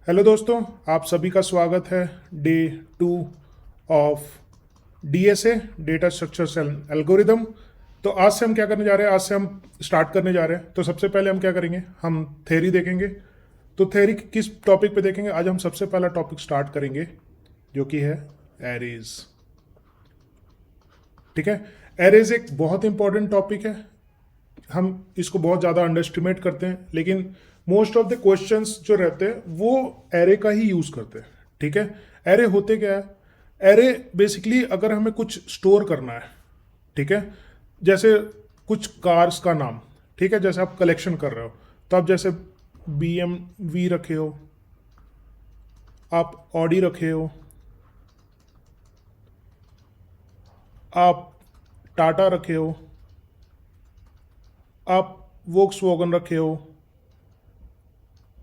Hello दोस्तों, आप सभी का स्वागत है day 2 of DSA data structures and algorithm. तो आज से हम क्या करने जा रहे हैं, आज से हम स्टार्ट करने जा रहे हैं। तो सबसे पहले हम क्या करेंगे, हम थ्योरी देखेंगे। तो थ्योरी किस टॉपिक पे देखेंगे, आज हम सबसे पहला टॉपिक स्टार्ट करेंगे जो कि है एरेज। ठीक है, एरेज एक बहुत इंपॉर्टेंट टॉपिक है। हम इसको बहुत ज़्यादा अंडर एस्टिमेट करते हैं, लेकिन मोस्ट ऑफ द क्वेश्चंस जो रहते हैं वो एरे का ही यूज़ करते हैं। ठीक है, एरे होते क्या है, एरे बेसिकली अगर हमें कुछ स्टोर करना है, ठीक है, जैसे कुछ कार्स का नाम, ठीक है, जैसे आप कलेक्शन कर रहे हो, तो आप जैसे BMW रखे हो, आप ऑडी रखे हो, आप टाटा रखे हो, आप वोक्सवैगन रखे हो,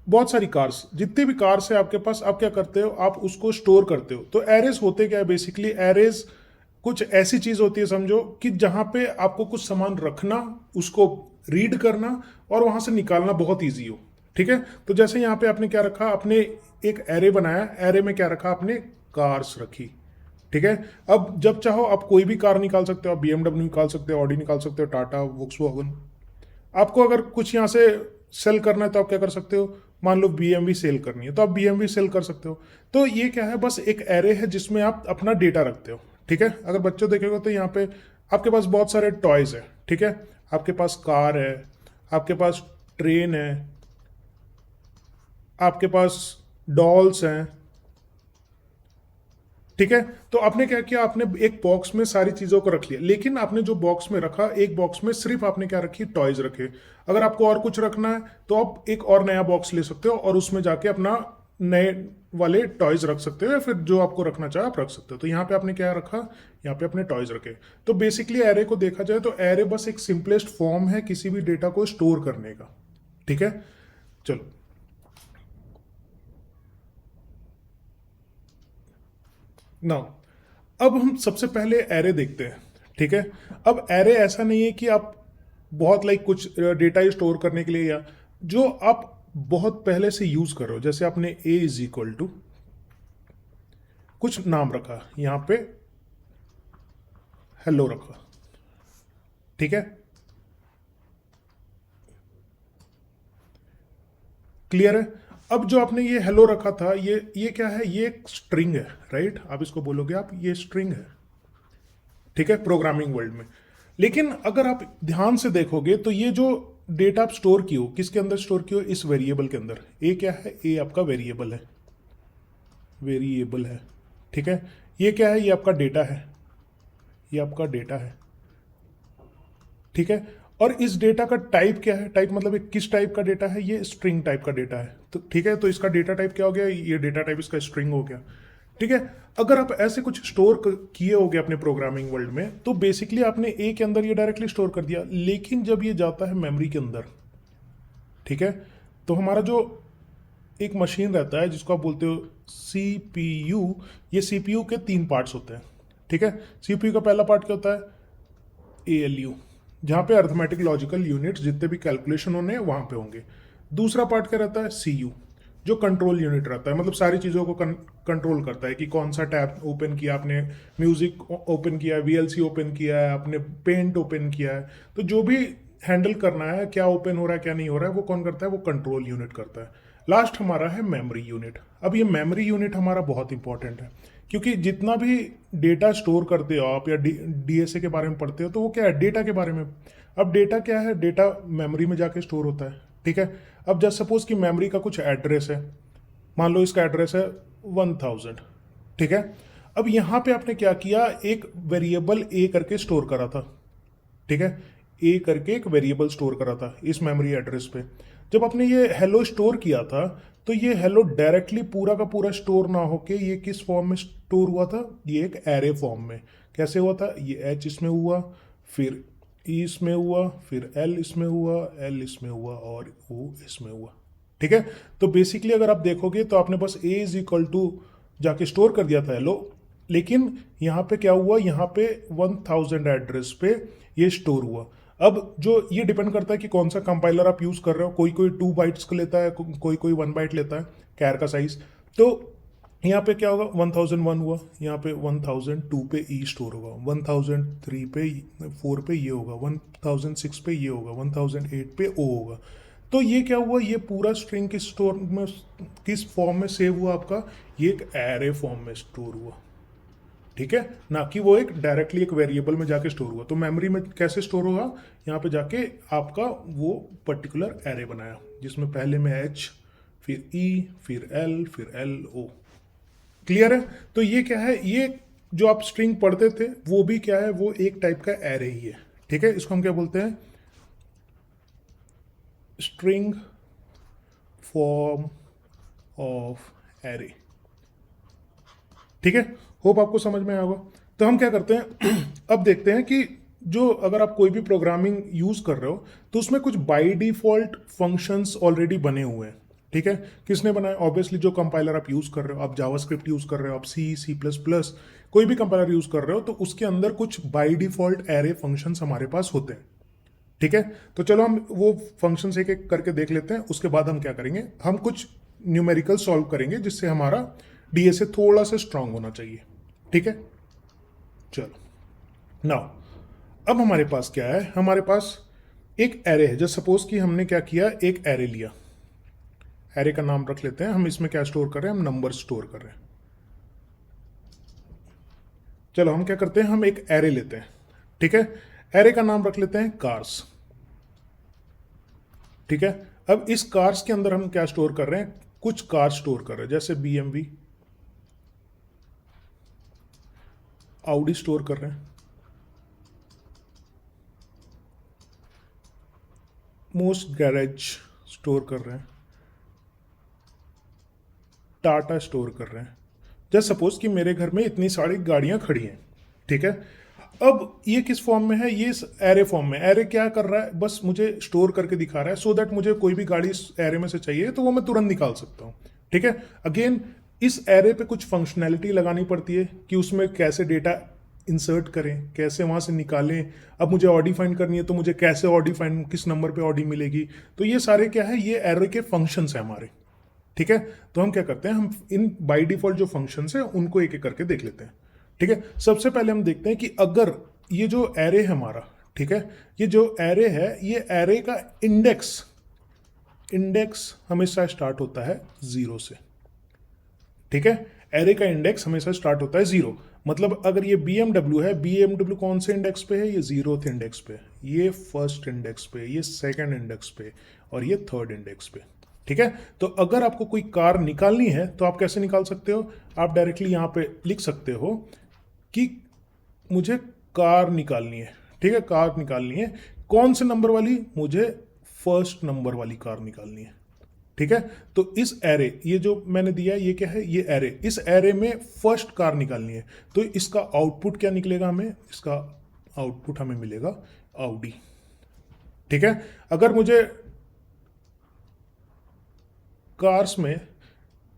बहुत सारी कार्स, जितने भी कार्स है आपके पास, आप क्या करते हो, आप उसको स्टोर करते हो। तो एरेज होते क्या है, बेसिकली एरेज कुछ ऐसी चीज होती है, समझो कि जहां पे आपको कुछ सामान रखना, उसको रीड करना और वहां से निकालना बहुत ईजी हो। ठीक है, तो जैसे यहाँ पे आपने क्या रखा, आपने एक एरे बनाया, एरे में क्या रखा, आपने कार्स रखी। ठीक है, अब जब चाहो आप कोई भी कार निकाल सकते हो, आप BMW निकाल सकते हो, ऑडी निकाल सकते हो, टाटा, वोक्सवैगन। आपको अगर कुछ यहाँ से सेल करना है तो आप क्या कर सकते हो, मान लो BMW सेल करनी है तो आप BMW सेल कर सकते हो। तो ये क्या है, बस एक एरे है जिसमें आप अपना डेटा रखते हो। ठीक है, अगर बच्चों देखेगा तो यहाँ पे आपके पास बहुत सारे टॉयज है। ठीक है, आपके पास कार है, आपके पास ट्रेन है, आपके पास डॉल्स हैं। ठीक है, तो आपने क्या किया, आपने एक बॉक्स में सारी चीजों को रख लिया, लेकिन आपने जो बॉक्स में रखा, एक बॉक्स में सिर्फ आपने क्या रखी, टॉयज रखे। अगर आपको और कुछ रखना है तो आप एक और नया बॉक्स ले सकते हो और उसमें जाके अपना नए वाले टॉयज रख सकते हो, या फिर जो आपको रखना चाहे आप रख सकते हो। तो यहाँ पे आपने क्या रखा, यहाँ पे अपने टॉयज रखे। तो बेसिकली एरे को देखा जाए तो एरे बस एक सिंपलेस्ट फॉर्म है किसी भी डेटा को स्टोर करने का। ठीक है, चलो नाउ अब हम सबसे पहले एरे देखते हैं। ठीक है, अब एरे ऐसा नहीं है कि आप बहुत लाइक कुछ डेटा स्टोर करने के लिए, या जो आप बहुत पहले से यूज कर रहे हो, जैसे आपने ए इज इक्वल टू कुछ नाम रखा, यहां पे हेलो रखा। ठीक है, क्लियर है। अब जो आपने ये हेलो रखा था, ये क्या है, ये एक स्ट्रिंग है, राइट। आप इसको बोलोगे, आप ये स्ट्रिंग है। ठीक है, प्रोग्रामिंग वर्ल्ड में। लेकिन अगर आप ध्यान से देखोगे तो ये जो डेटा आप स्टोर की हो, किसके अंदर स्टोर की हो, इस वेरिएबल के अंदर। ए क्या है, ए आपका वेरिएबल है, वेरिएबल है। ठीक है, ये क्या है, ये आपका डेटा है, ये आपका डेटा है। ठीक है, और इस डेटा का टाइप क्या है, टाइप मतलब ये किस टाइप का डेटा है, ये स्ट्रिंग टाइप का डेटा है। तो ठीक है, तो इसका डेटा टाइप क्या हो गया, ये डेटा टाइप इसका स्ट्रिंग हो गया। ठीक है, अगर आप ऐसे कुछ स्टोर किए होगे अपने प्रोग्रामिंग वर्ल्ड में, तो बेसिकली आपने ए के अंदर ये डायरेक्टली स्टोर कर दिया। लेकिन जब ये जाता है मेमोरी के अंदर, ठीक है, तो हमारा जो एक मशीन रहता है जिसको आप बोलते हो सीपीयू, ये सीपीयू के 3 पार्ट्स होते हैं। ठीक है, सीपीयू का पहला पार्ट क्या होता है, एएलयू, जहां पे अर्थमेटिक लॉजिकल यूनिट्स जितने भी कैलकुलेशन होने हैं वहां पे होंगे। दूसरा पार्ट क्या रहता है, सीयू, जो कंट्रोल यूनिट रहता है, मतलब सारी चीज़ों को कंट्रोल करता है कि कौन सा टैब ओपन किया आपने, म्यूजिक ओपन किया है, वीएलसी ओपन किया है आपने, पेंट ओपन किया है। तो जो भी हैंडल करना है, क्या ओपन हो रहा है क्या नहीं हो रहा है, वो कौन करता है, वो कंट्रोल यूनिट करता है। लास्ट हमारा है मेमोरी यूनिट। अब ये मेमोरी यूनिट हमारा बहुत इंपॉर्टेंट है, क्योंकि जितना भी डेटा स्टोर करते हो आप, या डीएसए के बारे में पढ़ते हो, तो वो क्या है, डेटा के बारे में। अब डेटा क्या है, डेटा मेमोरी में जाके स्टोर होता है। ठीक है, अब जस्ट सपोज कि मेमोरी का कुछ एड्रेस है, मान लो इसका एड्रेस है 1000। ठीक है, अब यहां पे आपने क्या किया, एक वेरिएबल ए करके स्टोर करा था। ठीक है, ए करके एक वेरिएबल स्टोर करा था इस मेमोरी एड्रेस पे। जब आपने ये हेलो स्टोर किया था, तो ये हेलो डायरेक्टली पूरा का पूरा स्टोर ना होके ये किस फॉर्म में स्टोर हुआ था, ये एक एरे फॉर्म में। कैसे हुआ था, ये एच इसमें हुआ, फिर ई इसमें हुआ, फिर एल इसमें हुआ, एल इसमें हुआ और ओ इसमें हुआ। ठीक है, तो बेसिकली अगर आप देखोगे तो आपने बस ए इज इक्वल टू जाके स्टोर कर दिया था हेलो, लेकिन यहाँ पे क्या हुआ, यहाँ पे 1000 एड्रेस पे ये स्टोर हुआ। अब जो ये डिपेंड करता है कि कौन सा कंपाइलर आप यूज कर रहे हो, कोई कोई 2 बाइट्स का लेता है, कोई कोई 1 बाइट लेता है। कैर का साइज। तो यहाँ पे क्या होगा, 1001 हुआ, यहाँ पे 1002 पे ई स्टोर होगा, 1003 पे 4 पे ये होगा, 1006 पे ये होगा, 1008 पे ओ होगा। तो ये क्या हुआ, ये पूरा स्ट्रिंग किस स्टोर में, किस फॉर्म में सेव हुआ आपका, ये एक एरे फॉर्म में स्टोर हुआ, ठीक है, ना कि वो एक डायरेक्टली एक वेरिएबल में जाके स्टोर हुआ। तो मेमोरी में कैसे स्टोर होगा, यहाँ पे जाके आपका वो पर्टिकुलर एरे बनाया जिसमें पहले में एच, फिर ई, फिर एल, फिर एल ओ। क्लियर है। तो ये क्या है, ये जो आप स्ट्रिंग पढ़ते थे वो भी क्या है, वो एक टाइप का एरे ही है, ठीक है। इसको हम क्या बोलते हैं, स्ट्रिंग फॉर्म ऑफ एरे, ठीक है। होप आपको समझ में आया होगा। तो हम क्या करते हैं अब देखते हैं कि जो अगर आप कोई भी प्रोग्रामिंग यूज कर रहे हो तो उसमें कुछ बाय डिफॉल्ट फंक्शंस ऑलरेडी बने हुए हैं, ठीक है। किसने बनाया, ऑब्वियसली जो कंपाइलर आप यूज कर रहे हो, आप जावास्क्रिप्ट यूज कर रहे हो, आप सी प्लस प्लस कोई भी कंपाइलर यूज कर रहे हो, तो उसके अंदर कुछ बाय डिफॉल्ट एरे फंक्शंस हमारे पास होते हैं, ठीक है। तो चलो हम वो फंक्शंस एक एक करके देख लेते हैं। उसके बाद हम क्या करेंगे, हम कुछ न्यूमेरिकल सॉल्व करेंगे जिससे हमारा डीएसए थोड़ा सा स्ट्रांग होना चाहिए, ठीक है। चलो नाउ अब हमारे पास क्या है, हमारे पास एक एरे है। जस्ट सपोज कि हमने क्या किया, एक एरे लिया, एरे का नाम रख लेते हैं हम, इसमें क्या स्टोर कर रहे हैं, हम नंबर स्टोर कर रहे हैं। चलो हम क्या करते हैं, हम एक एरे लेते हैं, ठीक है। एरे का नाम रख लेते हैं कार्स, ठीक है। अब इस कार्स के अंदर हम क्या स्टोर कर रहे हैं, कुछ कार स्टोर कर रहे हैं, जैसे बीएमवी, आउडी स्टोर कर रहे हैं, मोस्ट गैरेज स्टोर कर रहे हैं, टाटा स्टोर कर रहे हैं। जस्ट सपोज कि मेरे घर में इतनी सारी गाड़ियां खड़ी हैं, ठीक है। अब ये किस फॉर्म में है, ये एरे फॉर्म में। एरे क्या कर रहा है, बस मुझे स्टोर करके दिखा रहा है, सो दैट मुझे कोई भी गाड़ी इस एरे में से चाहिए तो वो मैं तुरंत निकाल सकता हूँ, ठीक है। अगेन इस एरे पे कुछ फंक्शनैलिटी लगानी पड़ती है कि उसमें कैसे डेटा इंसर्ट करें, कैसे वहाँ से निकालें। अब मुझे ऑडी फाइंड करनी है तो मुझे कैसे ऑडी फाइंड, किस नंबर पे ऑडी मिलेगी। तो ये सारे क्या है, ये एरे के फंक्शंस हैं हमारे, ठीक है। तो हम क्या करते हैं, हम इन बाय डिफॉल्ट जो फंक्शंस हैं उनको एक एक करके देख लेते हैं, ठीक है। सबसे पहले हम देखते हैं कि अगर ये जो एरे है हमारा, ठीक है, ये जो एरे है, ये एरे का इंडेक्स हमेशा स्टार्ट होता है 0 से, ठीक है। एरे का इंडेक्स हमेशा स्टार्ट होता है 0। मतलब अगर ये BMW है, BMW कौन से इंडेक्स पे है, ये 0th इंडेक्स पे, ये फर्स्ट इंडेक्स पे, ये सेकंड इंडेक्स पे, और ये थर्ड इंडेक्स पे, ठीक है। तो अगर आपको कोई कार निकालनी है तो आप कैसे निकाल सकते हो, आप डायरेक्टली यहां पे लिख सकते हो कि मुझे कार निकालनी है, ठीक है। कार निकालनी है कौन से नंबर वाली, मुझे फर्स्ट नंबर वाली कार निकालनी है, ठीक है। तो इस एरे, ये जो मैंने दिया ये क्या है, ये एरे, इस एरे में फर्स्ट कार निकालनी है। तो इसका आउटपुट क्या निकलेगा हमें, इसका आउटपुट हमें मिलेगा आउडी, ठीक है। अगर मुझे कार्स में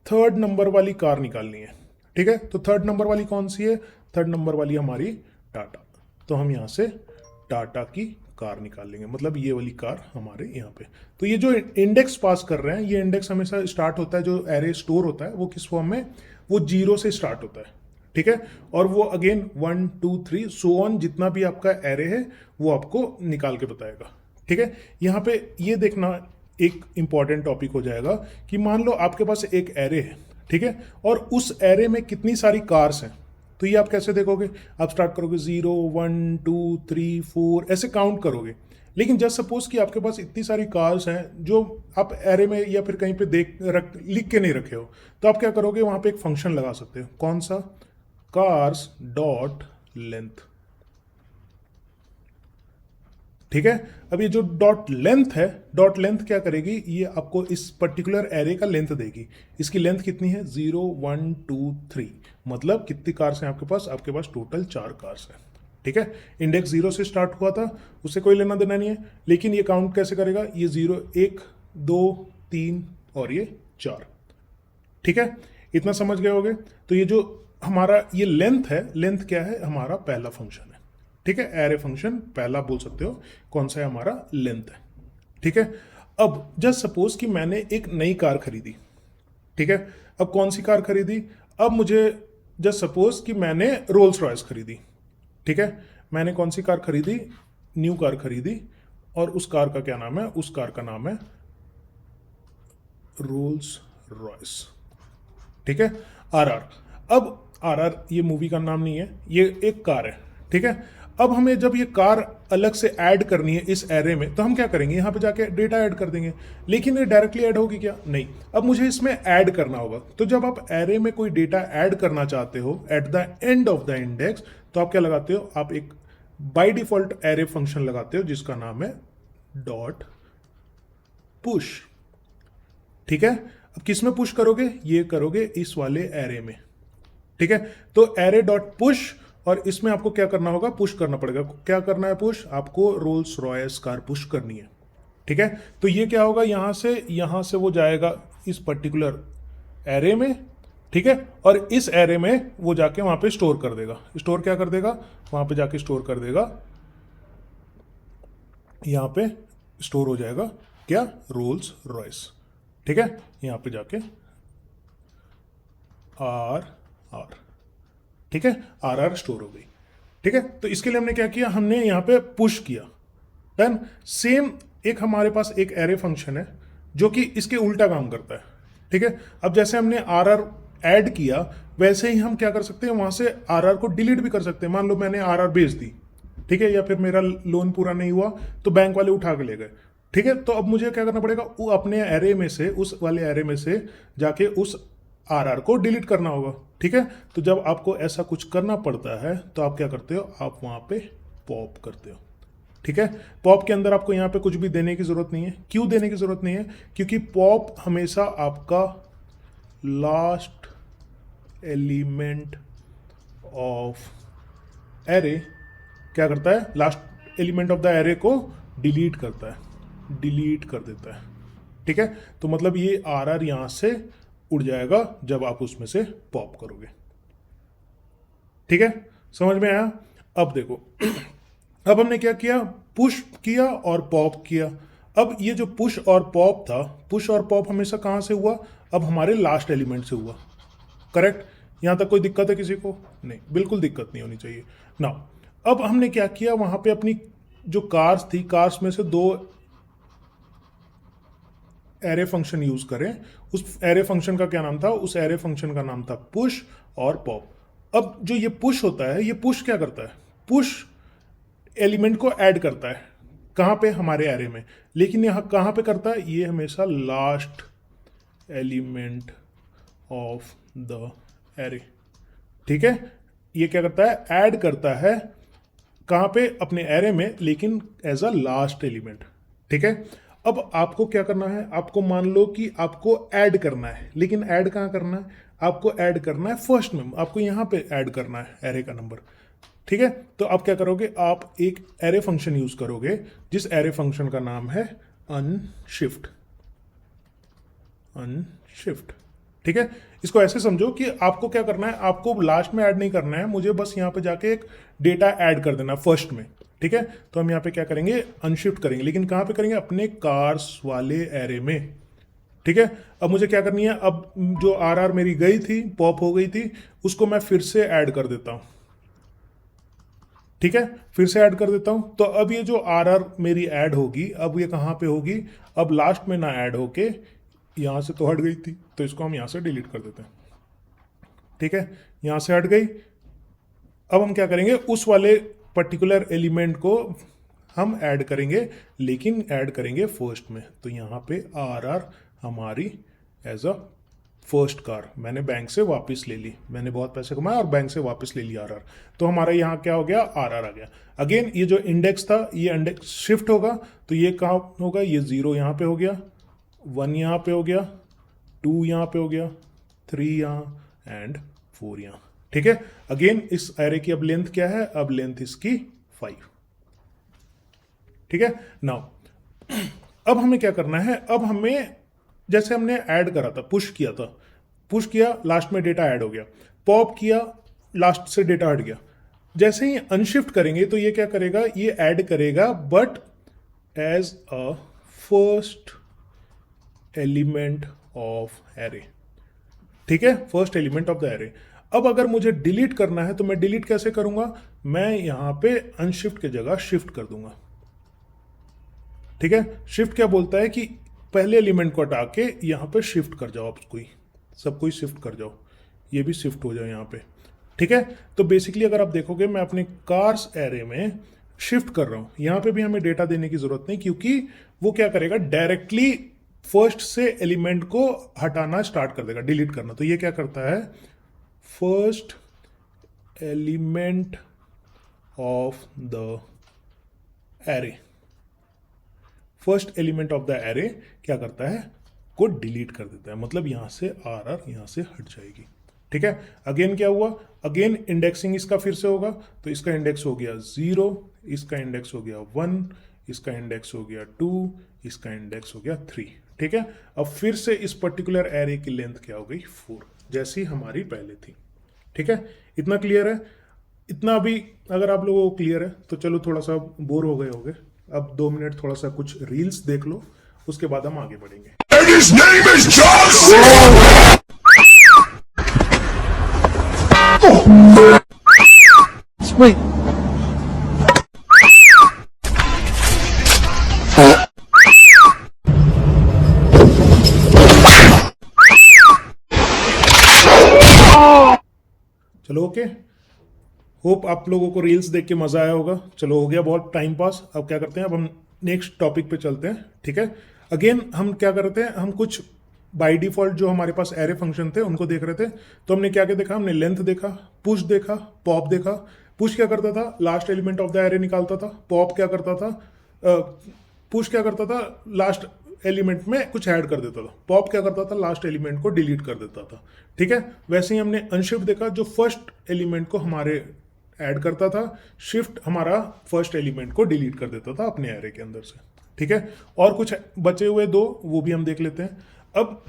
थर्ड नंबर वाली कार निकालनी है, ठीक है, तो थर्ड नंबर वाली कौन सी है, थर्ड नंबर वाली हमारी टाटा। तो हम यहां से टाटा की कार निकाल लेंगे, मतलब ये वाली कार हमारे यहाँ पे। तो ये जो इंडेक्स पास कर रहे हैं, ये इंडेक्स हमेशा स्टार्ट होता है, जो एरे स्टोर होता है वो किस फॉर्म में, वो 0 से स्टार्ट होता है, ठीक है। और वो अगेन 1 2 3 सो ऑन, जितना भी आपका एरे है वो आपको निकाल के बताएगा, ठीक है। यहाँ पे ये देखना एक इंपॉर्टेंट टॉपिक हो जाएगा कि मान लो आपके पास एक एरे है, ठीक है, और उस एरे में कितनी सारी कार्स हैं। तो ये आप कैसे देखोगे, आप स्टार्ट करोगे 0 1 2 3 4 ऐसे काउंट करोगे। लेकिन जस्ट सपोज कि आपके पास इतनी सारी कार्स हैं जो आप एरे में या फिर कहीं पे लिख के नहीं रखे हो, तो आप क्या करोगे, वहां पे एक फंक्शन लगा सकते हो, कौन सा, कार्स डॉट लेंथ, ठीक है। अब ये जो डॉट लेंथ है, डॉट लेंथ क्या करेगी, ये आपको इस पर्टिकुलर एरे का लेंथ देगी। इसकी लेंथ कितनी है, 0 1 2 3, मतलब कितनी कार्स हैं आपके पास, आपके पास टोटल 4 कार्स हैं, ठीक है। इंडेक्स 0 से स्टार्ट हुआ था, उससे कोई लेना देना नहीं है, लेकिन ये काउंट कैसे करेगा, ये 0 1 2 3 और ये 4, ठीक है। इतना समझ गए होगे। तो ये जो हमारा ये लेंथ है, लेंथ क्या है, हमारा पहला फंक्शन है, ठीक है। एरे फंक्शन पहला बोल सकते हो, कौन सा है, हमारा लेंथ है, ठीक है। अब जस्ट सपोज कि मैंने एक नई कार खरीदी, ठीक है। अब कौन सी कार खरीदी, अब मुझे जस्ट सपोज कि मैंने रोल्स रॉयस खरीदी, ठीक है। मैंने कौन सी कार खरीदी, न्यू कार खरीदी, और उस कार का क्या नाम है, उस कार का नाम है रोल्स रॉयस, ठीक है। आरआर, अब आरआर ये मूवी का नाम नहीं है, ये एक कार है, ठीक है। अब हमें जब ये कार अलग से ऐड करनी है इस एरे में, तो हम क्या करेंगे, यहाँ पे जाके डेटा ऐड कर देंगे, लेकिन ये डायरेक्टली ऐड होगी क्या, नहीं। अब मुझे इसमें ऐड करना होगा। तो जब आप एरे में कोई डेटा ऐड करना चाहते हो at the end of the index, तो आप क्या लगाते हो, आप एक बाय डिफॉल्ट एरे फंक्शन लगाते हो जिसका नाम है डॉट पुश, ठीक है। अब किस में पुश करोगे, ये करोगे इस वाले एरे में, ठीक है। तो एरे डॉट पुश, और इसमें आपको क्या करना होगा, पुश करना पड़ेगा। क्या करना है पुश, आपको रोल्स रॉयस कार पुश करनी है, ठीक है। तो ये क्या होगा, यहां से वो जाएगा इस पर्टिकुलर एरे में, ठीक है। और इस एरे में वो जाके वहां पे स्टोर कर देगा, स्टोर क्या कर देगा, वहां पे जाके स्टोर कर देगा, यहां पे स्टोर हो जाएगा क्या, रोल्स रॉयस, ठीक है। यहां पे जाके आर आर, ठीक है, आर आर स्टोर हो गई, ठीक है। तो इसके लिए हमने क्या किया, हमने यहां पे पुश किया, डन। सेम एक हमारे पास एक एरे फंक्शन है जो कि इसके उल्टा काम करता है, ठीक है। अब जैसे हमने आर आर ऐड किया, वैसे ही हम क्या कर सकते हैं, वहां से आर आर को डिलीट भी कर सकते हैं। मान लो मैंने आर आर भेज दी, ठीक है, या फिर मेरा लोन पूरा नहीं हुआ तो बैंक वाले उठा के ले गए, ठीक है। तो अब मुझे क्या करना पड़ेगा, वो अपने एरे में से, उस वाले एरे में से जाके उस आर आर को डिलीट करना होगा, ठीक है। तो जब आपको ऐसा कुछ करना पड़ता है तो आप क्या करते हो, आप वहां पे पॉप करते हो, ठीक है। पॉप के अंदर आपको यहां पे कुछ भी देने की जरूरत नहीं है। क्यों देने की जरूरत नहीं है, क्योंकि पॉप हमेशा आपका लास्ट एलिमेंट ऑफ एरे क्या करता है, last element of the array को डिलीट करता है, डिलीट कर देता है, ठीक है। तो मतलब ये आर आर यहां से उड़ जाएगा जब आप उसमें से पॉप करोगे, ठीक है। समझ में आया। अब देखो अब हमने क्या किया, पुश किया और पॉप किया। अब ये जो पुश और पॉप था, पुश और पॉप हमेशा कहां से हुआ, अब हमारे लास्ट एलिमेंट से हुआ, करेक्ट। यहां तक कोई दिक्कत है किसी को, नहीं, बिल्कुल दिक्कत नहीं होनी चाहिए ना। अब हमने क्या किया, वहां पे अपनी जो कार्स थी, कार्स में से दो एरे फंक्शन यूज करें। उस एरे फंक्शन का क्या नाम था, उस एरे फंक्शन का नाम था पुश और पॉप। अब जो ये पुश होता है, ये पुश क्या करता है, पुश एलिमेंट को ऐड करता है, कहां पे, हमारे एरे में। लेकिन यहां कहां पे करता है, ये हमेशा last element of the array, ठीक है। ये क्या करता है, ऐड करता है कहां पे, अपने एरे में, लेकिन एज अ लास्ट एलिमेंट, ठीक है। अब आपको क्या करना है, आपको मान लो कि आपको ऐड करना है, लेकिन ऐड कहां करना है, आपको ऐड करना है फर्स्ट में, आपको यहां पे ऐड करना है एरे का नंबर, ठीक है। तो आप क्या करोगे, आप एक एरे फंक्शन यूज करोगे जिस एरे फंक्शन का नाम है अनशिफ्ट, अनशिफ्ट, ठीक है। इसको ऐसे समझो कि आपको क्या करना है, आपको लास्ट में ऐड नहीं करना है, मुझे बस यहां पे जाके एक डेटा ऐड कर देना फर्स्ट में, ठीक है। तो हम यहां पे क्या करेंगे, अनशिफ्ट करेंगे, लेकिन कहां पे करेंगे, अपने कार्स वाले एरे में, ठीक है। अब मुझे क्या करनी है, अब जो आर आर मेरी गई थी, पॉप हो गई थी, उसको मैं फिर से ऐड कर देता हूं, ठीक है, फिर से ऐड कर देता हूं। तो अब ये जो आर आर मेरी ऐड होगी, अब ये कहां पे होगी, अब लास्ट में ना ऐड होके यहां से तो हट गई थी, तो इसको हम यहां से डिलीट कर देते हैं, ठीक है। यहां से हट गई। अब हम क्या करेंगे, उस वाले पर्टिकुलर एलिमेंट को हम ऐड करेंगे, लेकिन ऐड करेंगे फर्स्ट में। तो यहां पे आर आर हमारी एज अ फर्स्ट कार मैंने बैंक से वापस ले ली, मैंने बहुत पैसे कमाए और बैंक से वापस ले लिया आर आर। तो हमारा यहाँ क्या हो गया, आर आर आ गया। अगेन ये जो इंडेक्स था, ये इंडेक्स शिफ्ट होगा, तो ये कहाँ होगा, ये 0 यहाँ पे हो गया, 1 यहाँ पे हो गया, 2 यहाँ पे हो गया, 3 यहाँ एंड 4 यहाँ, ठीक है। अगेन इस एरे की अब लेंथ क्या है, अब लेंथ इसकी 5, ठीक है। नाउ अब हमें क्या करना है, अब हमें जैसे हमने ऐड करा था, पुश किया था, पुश किया, लास्ट में डेटा ऐड हो गया, पॉप किया, लास्ट से डेटा हट गया। जैसे ही अनशिफ्ट करेंगे तो ये क्या करेगा, ये ऐड करेगा but as a first element of array, ठीक है, first element of the array. अब अगर मुझे डिलीट करना है तो मैं डिलीट कैसे करूंगा, मैं यहां पे अनशिफ्ट की जगह शिफ्ट कर दूंगा। ठीक है, शिफ्ट क्या बोलता है कि पहले एलिमेंट को हटा के यहां पे शिफ्ट कर जाओ, आप कोई सब कोई शिफ्ट कर जाओ, ये भी शिफ्ट हो जाए यहां पे। ठीक है, तो बेसिकली अगर आप देखोगे मैं अपने कार्स एरे में शिफ्ट कर रहा हूं, यहां पे भी हमें डेटा देने की जरूरत नहीं, क्योंकि वो क्या करेगा, डायरेक्टली फर्स्ट से एलिमेंट को हटाना स्टार्ट कर देगा, डिलीट करना। तो ये क्या करता है, first element of the array, first element of the array क्या करता है, को डिलीट कर देता है, मतलब यहां से आर यहां से हट जाएगी। ठीक है, अगेन क्या हुआ, अगेन इंडेक्सिंग इसका फिर से होगा, तो इसका इंडेक्स हो गया 0, इसका इंडेक्स हो गया 1, इसका इंडेक्स हो गया 2, इसका इंडेक्स हो गया 3। ठीक है, अब फिर से इस पर्टिकुलर एरे की लेंथ क्या हो गई, 4, जैसी हमारी पहले थी। ठीक है, इतना क्लियर है। इतना अभी अगर आप लोगों को क्लियर है तो चलो, थोड़ा सा बोर हो गए होगे, अब 2 मिनट थोड़ा सा कुछ रील्स देख लो, उसके बाद हम आगे बढ़ेंगे। And his name is John C. Wait. चलो ओके, होप आप लोगों को रील्स देख के मजा आया होगा। चलो हो गया बहुत टाइम पास, अब क्या करते हैं, अब हम नेक्स्ट टॉपिक पे चलते हैं। ठीक है, अगेन हम क्या करते हैं, हम कुछ बाय डिफॉल्ट जो हमारे पास एरे फंक्शन थे उनको देख रहे थे। तो हमने क्या क्या देखा, हमने लेंथ देखा, पुश देखा, पॉप देखा। पुश क्या करता था, last element of the array निकालता था। पॉप क्या करता था, पुश क्या करता था, लास्ट एलिमेंट में कुछ ऐड कर देता था। पॉप क्या करता था, लास्ट एलिमेंट को डिलीट कर देता था। ठीक है, वैसे ही हमने अनशिफ्ट देखा, जो फर्स्ट एलिमेंट को हमारे ऐड करता था। शिफ्ट हमारा फर्स्ट एलिमेंट को डिलीट कर देता था अपने एरे के अंदर से। ठीक है, और कुछ बचे हुए दो वो भी हम देख लेते हैं। अब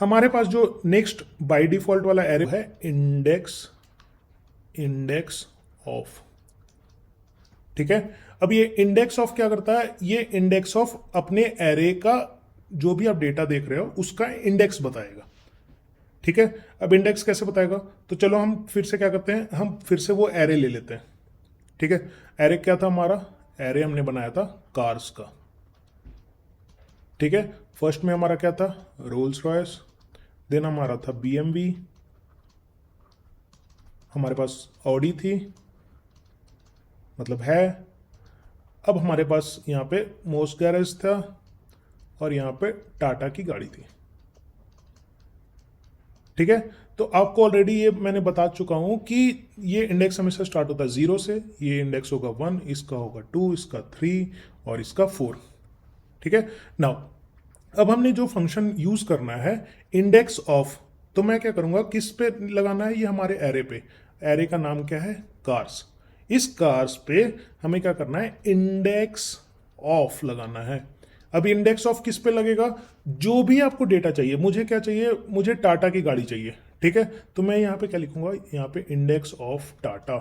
हमारे पास जो नेक्स्ट बाय डिफॉल्ट वाला एरे है, इंडेक्स ऑफ। ठीक है, अब ये इंडेक्स ऑफ क्या करता है, ये इंडेक्स ऑफ अपने एरे का जो भी आप डेटा देख रहे हो उसका इंडेक्स बताएगा। ठीक है, अब इंडेक्स कैसे बताएगा, तो चलो हम फिर से क्या करते हैं, हम फिर से वो एरे ले लेते हैं। ठीक है, एरे क्या था हमारा, एरे हमने बनाया था कार्स का। ठीक है, फर्स्ट में हमारा क्या था, रोल्स रॉयस, देन हमारा था बीएमवी, हमारे पास ऑडी थी, मतलब है। अब हमारे पास यहाँ पे मोस्ट गैरेज था और यहाँ पे टाटा की गाड़ी थी। ठीक है, तो आपको ऑलरेडी ये मैंने बता चुका हूं कि ये इंडेक्स हमेशा स्टार्ट होता है 0 से। ये इंडेक्स होगा 1, इसका होगा 2, इसका 3 और इसका 4। ठीक है, नाउ अब हमने जो फंक्शन यूज करना है इंडेक्स ऑफ, तो मैं क्या करूंगा, किस पे लगाना है, ये हमारे एरे पे। एरे का नाम क्या है, कार्स। इस कार्स पे हमें क्या करना है, इंडेक्स ऑफ लगाना है। अब इंडेक्स ऑफ किस पे लगेगा, जो भी आपको डेटा चाहिए। मुझे क्या चाहिए, मुझे टाटा की गाड़ी चाहिए। ठीक है, तो मैं यहां पे क्या लिखूंगा, यहां पे इंडेक्स ऑफ टाटा।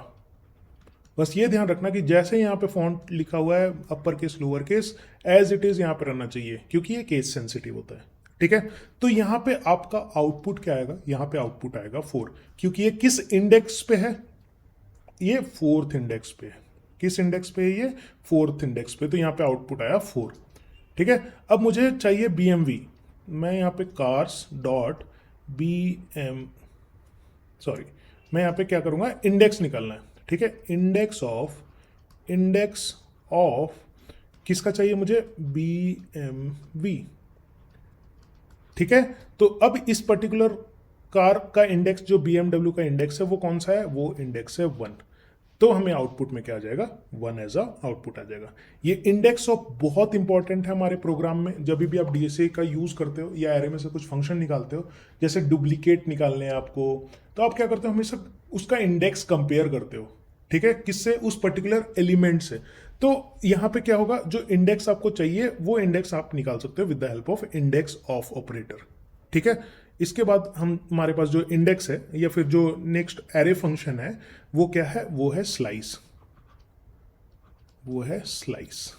बस ये ध्यान रखना कि जैसे यहाँ पे फॉन्ट लिखा हुआ है upper case lower case, as it is यहाँ पे रहना चाहिए, क्योंकि ये केस सेंसिटिव होता है। ठीक है, तो यहाँ पे आपका आउटपुट क्या आएगा, यहाँ पे आउटपुट आएगा 4, क्योंकि ये किस इंडेक्स पे है, ये 4th इंडेक्स पे है। किस इंडेक्स पे है, ये 4th इंडेक्स पे, तो यहाँ पे आउटपुट आया 4। ठीक है, अब मुझे चाहिए बीएमवी, मैं यहाँ पे cars dot B M, sorry, मैं यहाँ पे क्या करूँगा, इंडेक्स निकालना है। ठीक है, इंडेक्स ऑफ किसका चाहिए मुझे, बी एम वी। ठीक है, तो अब इस पर्टिकुलर कार का इंडेक्स, जो BMW का इंडेक्स है वो कौन सा है, वो इंडेक्स है 1। तो हमें आउटपुट में क्या आ जाएगा, 1 एज अ आउटपुट आ जाएगा। ये इंडेक्स ऑफ बहुत इंपॉर्टेंट है हमारे प्रोग्राम में। जब भी आप डीएसए का यूज करते हो या एरे में से कुछ फंक्शन निकालते हो, जैसे डुप्लीकेट निकालने हैं आपको, तो आप क्या करते हो, हमेशा उसका इंडेक्स कंपेयर करते हो। ठीक है, किससे, उस पर्टिकुलर एलिमेंट से। तो यहां पे क्या होगा, जो इंडेक्स आपको चाहिए वो इंडेक्स आप निकाल सकते हो with the help of index of operator. ठीक है, इसके बाद हम, हमारे पास जो इंडेक्स है या फिर जो नेक्स्ट एरे फंक्शन है वो क्या है, वो है स्लाइस। वो है स्लाइस।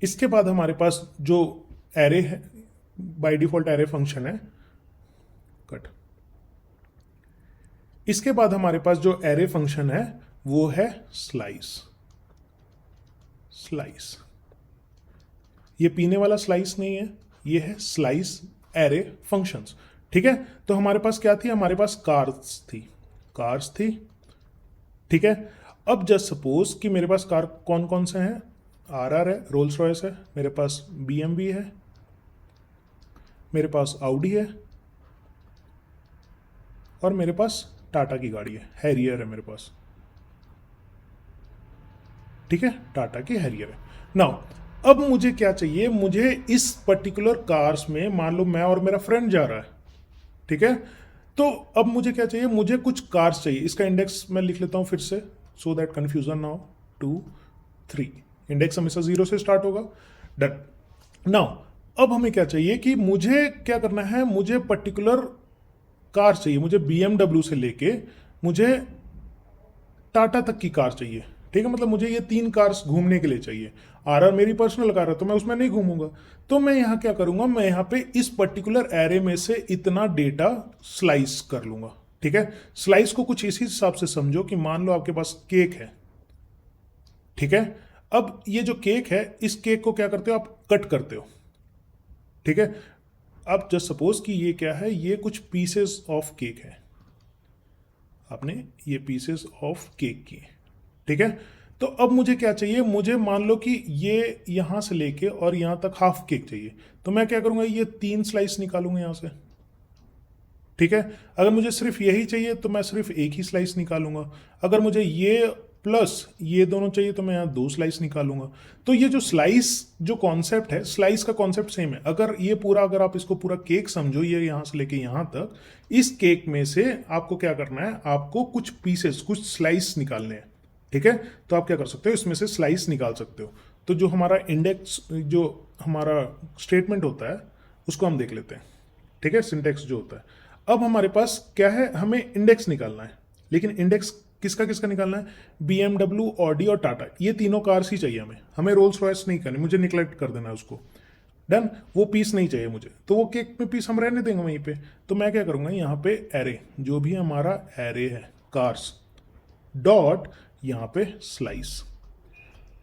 इसके बाद हमारे पास जो एरे है, बाय डिफॉल्ट एरे फंक्शन है, कट। इसके बाद हमारे पास जो एरे फंक्शन है वो है स्लाइस। स्लाइस, ये पीने वाला स्लाइस नहीं है, ये है स्लाइस एरे फंक्शंस। ठीक है, तो हमारे पास क्या थी, हमारे पास कार्स थी। ठीक है, अब जस्ट सपोज कि मेरे पास कार कौन कौन से हैं, आरआर है, रोल्स रॉयस है, मेरे पास बीएमवी है, मेरे पास ऑडी है, और मेरे पास टाटा की गाड़ी है, हैरियर है मेरे पास। ठीक है, टाटा की हैरियर है। नाउ अब मुझे क्या चाहिए, मुझे इस पर्टिकुलर कार्स में मान लो मैं और मेरा फ्रेंड जा रहा है। ठीक है, तो अब मुझे क्या चाहिए, मुझे कुछ कार्स चाहिए। इसका इंडेक्स मैं लिख लेता हूं फिर से, सो दैट कंफ्यूजन ना हो। 2 3, इंडेक्स हमेशा 0 से स्टार्ट होगा। डन। नाउ अब हमें क्या चाहिए कि मुझे क्या करना है, मुझे पर्टिकुलर कार चाहिए, मुझे BMW से लेके मुझे टाटा तक की कार चाहिए। ठीक है, मतलब मुझे ये 3 कार्स घूमने के लिए चाहिए। आरआर मेरी पर्सनल कार है तो मैं उसमें नहीं घूमूंगा, तो मैं यहाँ क्या करूंगा, मैं यहाँ पे इस पर्टिकुलर एरे में से इतना डेटा स्लाइस कर लूंगा। ठीक है, स्लाइस को कुछ इसी हिसाब से समझो कि मान लो आपके पास केक है। ठीक है, अब ये जो केक है, इस केक को क्या करते हो आप, कट करते हो। ठीक है, अब जस्ट सपोज कि ये क्या है, ये कुछ पीसेस ऑफ केक है, आपने ये पीसेस ऑफ केक किए। ठीक है, तो अब मुझे क्या चाहिए, मुझे मान लो कि ये यहां से लेके और यहां तक हाफ केक चाहिए, तो मैं क्या करूंगा, ये 3 स्लाइस निकालूंगा यहां से। ठीक है, अगर मुझे सिर्फ यही चाहिए तो मैं सिर्फ एक ही स्लाइस निकालूंगा। अगर मुझे ये प्लस ये दोनों चाहिए तो मैं यहाँ 2 स्लाइस निकालूंगा। तो ये जो स्लाइस जो कॉन्सेप्ट है, स्लाइस का कॉन्सेप्ट सेम है। अगर ये पूरा, अगर आप इसको पूरा केक समझो, ये यहां से लेके यहां तक, इस केक में से आपको क्या करना है, आपको कुछ पीसेस, कुछ स्लाइस निकालने हैं। ठीक है, तो आप क्या कर सकते हो, इसमें से स्लाइस निकाल सकते हो। तो जो हमारा इंडेक्स, जो हमारा स्टेटमेंट होता है उसको हम देख लेते हैं। ठीक है, सिंटेक्स जो होता है, अब हमारे पास क्या है, हमें इंडेक्स निकालना है। लेकिन इंडेक्स किसका किसका निकालना है, BMW, ऑडी और टाटा, ये तीनों कार्स ही चाहिए हमें रोल्स रॉयस नहीं करनी, मुझे निगलेक्ट कर देना है उसको। डन, वो पीस नहीं चाहिए मुझे, तो वो केक में पीस हम रहने देंगे वहीं पे। तो मैं क्या करूंगा, यहाँ पे एरे, जो भी हमारा एरे है कार्स डॉट, यहाँ पे स्लाइस।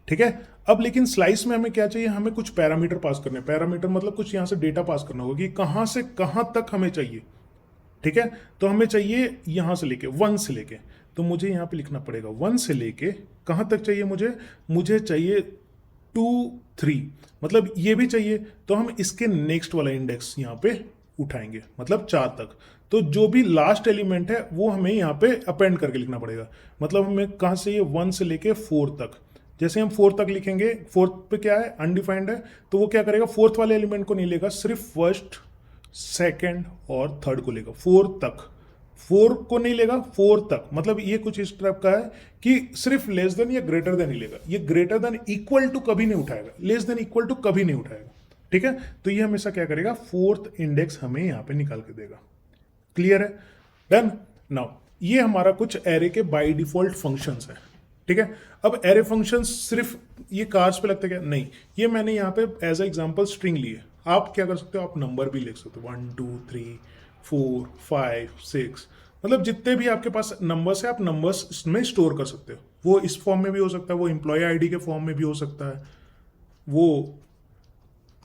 ठीक है, अब लेकिन स्लाइस में हमें क्या चाहिए, हमें कुछ पैरामीटर पास करने। पैरामीटर मतलब कुछ यहाँ से डेटा पास करना होगा कि कहाँ से कहाँ तक हमें चाहिए। ठीक है, तो हमें चाहिए यहाँ से लेके 1 से लेके, तो मुझे यहाँ पे लिखना पड़ेगा 1 से लेके कहाँ तक चाहिए मुझे चाहिए 2 3, मतलब ये भी चाहिए, तो हम इसके नेक्स्ट वाला इंडेक्स यहाँ पे उठाएंगे, मतलब 4 तक। तो जो भी लास्ट एलिमेंट है वो हमें यहाँ पे अपेंड करके लिखना पड़ेगा। मतलब हमें कहाँ से, ये 1 से लेके 4 तक। जैसे हम 4 तक लिखेंगे, 4 पे क्या है, अनडिफाइंड है, तो वो क्या करेगा, 4th वाले एलिमेंट को नहीं लेगा, सिर्फ फर्स्ट, सेकंड और थर्ड को लेगा। 4 तक, 4 को नहीं लेगा, 4 तक। मतलब ये कुछ इस टाइप का है कि सिर्फ लेस देन या ग्रेटर देन ही लेगा, ये ग्रेटर देन इक्वल टू कभी नहीं उठाएगा, लेस देन इक्वल टू कभी नहीं उठाएगा। ठीक है, तो ये हमेशा क्या करेगा, 4th इंडेक्स हमें यहाँ पे निकाल के देगा। क्लियर है, डन। नाउ ये हमारा कुछ एरे के बाय डिफॉल्ट फंक्शंस है। ठीक है, अब एरे फंक्शंस सिर्फ ये कार्स पे लगते क्या, नहीं, ये मैंने यहाँ पे एज ए एग्जांपल स्ट्रिंग लिए। आप क्या कर सकते हो, आप नंबर भी लिख सकते हो, 1 2 3 4 5 6, मतलब जितने भी आपके पास नंबर्स है आप नंबर्स में स्टोर कर सकते हो। वो इस फॉर्म में भी हो सकता है, वो एम्प्लॉय आईडी के फॉर्म में भी हो सकता है, वो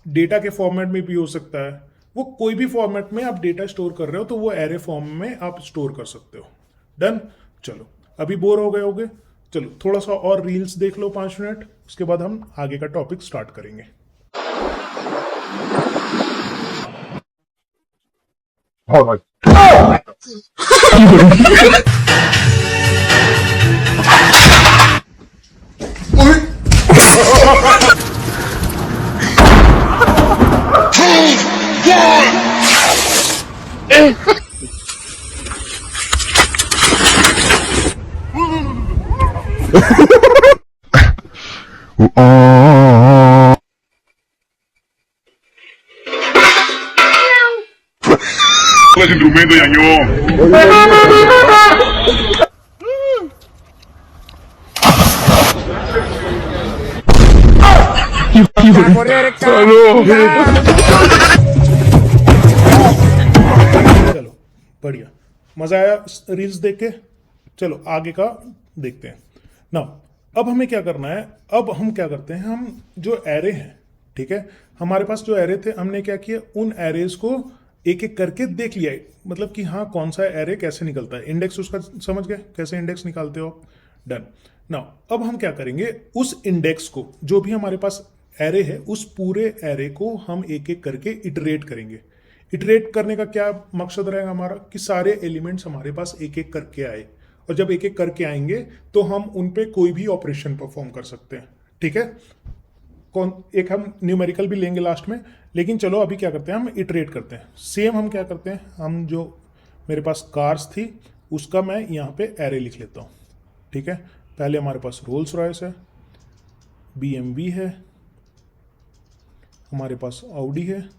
डेटा के फॉर्मेट में भी हो सकता है, वो कोई भी फॉर्मेट में आप डेटा स्टोर कर रहे हो तो वो एरे फॉर्म में आप स्टोर कर सकते हो। डन। चलो, अभी बोर हो गए होगे, चलो थोड़ा सा और रील्स देख लो 5 मिनट, उसके बाद हम आगे का टॉपिक स्टार्ट करेंगे। All right. Los instrumentos, ñañón. Tiger का चलो बढ़िया, मजा आया रील्स देख के। चलो आगे का देखते हैं ना। अब हमें क्या करना है, अब हम क्या करते हैं, हम जो एरे हैं, ठीक है, हमारे पास जो एरे थे हमने क्या किया, उन एरेज को एक एक करके देख लिया है, मतलब कि हाँ कौन सा एरे कैसे निकलता है, इंडेक्स उसका समझ गए कैसे इंडेक्स निकालते हो। डन। नाउ अब हम क्या करेंगे, उस इंडेक्स को, जो भी हमारे पास एरे है, उस पूरे एरे को हम एक एक करके इटरेट करेंगे। इटरेट करने का क्या मकसद रहेगा हमारा, कि सारे एलिमेंट्स हमारे पास एक एक करके आए, और जब एक एक करके आएंगे तो हम उन पे कोई भी ऑपरेशन परफॉर्म कर सकते हैं। ठीक है, कौन एक हम न्यूमेरिकल भी लेंगे लास्ट में, लेकिन चलो अभी क्या करते हैं, हम इटरेट करते हैं। सेम हम क्या करते हैं, हम जो मेरे पास कार्स थी उसका मैं यहाँ पे एरे लिख लेता हूँ। ठीक है, पहले हमारे पास रोल्स रॉयस है, BMW है, हमारे पास ऑडी है,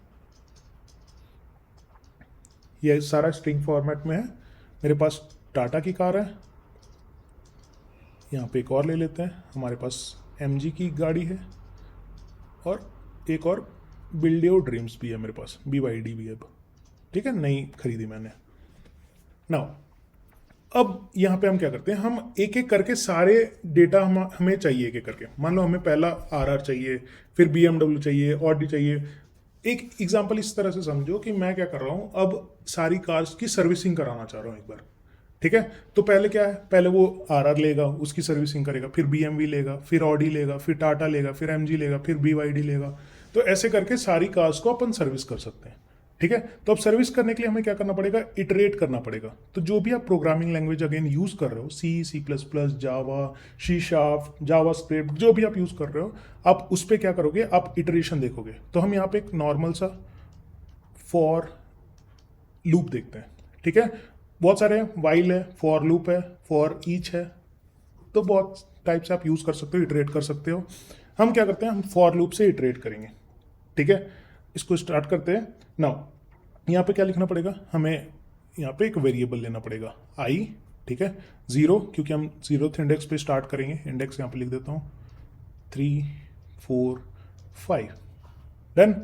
यह सारा स्ट्रिंग फॉर्मेट में है। मेरे पास टाटा की कार है, यहाँ पे एक और ले लेते हैं, हमारे पास MG की गाड़ी है, और एक और बिल्डियो ड्रीम्स भी है मेरे पास, BYD भी है। ठीक है, नई खरीदी मैंने। नाउ अब यहाँ पे हम क्या करते हैं, हम एक एक करके सारे डेटा हमें चाहिए एक एक करके। मान लो हमें पहला RR चाहिए, फिर BMW चाहिए, ऑडी चाहिए। एक एग्जांपल इस तरह से समझो कि मैं क्या कर रहा हूँ, अब सारी कार्स की सर्विसिंग कराना चाह रहा हूँ एक बार। ठीक है, तो पहले क्या है, पहले वो RR लेगा, उसकी सर्विसिंग करेगा, फिर BMW लेगा, फिर ऑडी लेगा, फिर टाटा लेगा, फिर MG लेगा, फिर BYD लेगा। तो ऐसे करके सारी कार्स को अपन सर्विस कर सकते हैं। ठीक है, तो अब सर्विस करने के लिए हमें क्या करना पड़ेगा, इटरेट करना पड़ेगा। तो जो भी आप प्रोग्रामिंग लैंग्वेज अगेन यूज कर रहे हो, C++, जावा, C#, जावा स्क्रिप्ट, जो भी आप यूज कर रहे हो, आप उस पर क्या करोगे, आप इटरेशन देखोगे। तो हम यहाँ पे एक नॉर्मल सा फॉर लूप देखते हैं। ठीक है, बहुत सारे हैं, वाइल है, फॉर लूप है, फॉर ईच है, तो बहुत टाइप से आप यूज कर सकते हो, इटरेट कर सकते हो। हम क्या करते हैं, हम फॉर लूप से इटरेट करेंगे। ठीक है, इसको स्टार्ट करते हैं। नाउ यहाँ पे क्या लिखना पड़ेगा, हमें यहाँ पे एक वेरिएबल लेना पड़ेगा I। ठीक है, 0, क्योंकि हम 0th इंडेक्स पे स्टार्ट करेंगे। इंडेक्स यहाँ पे लिख देता हूँ 3, 4, 5। डन।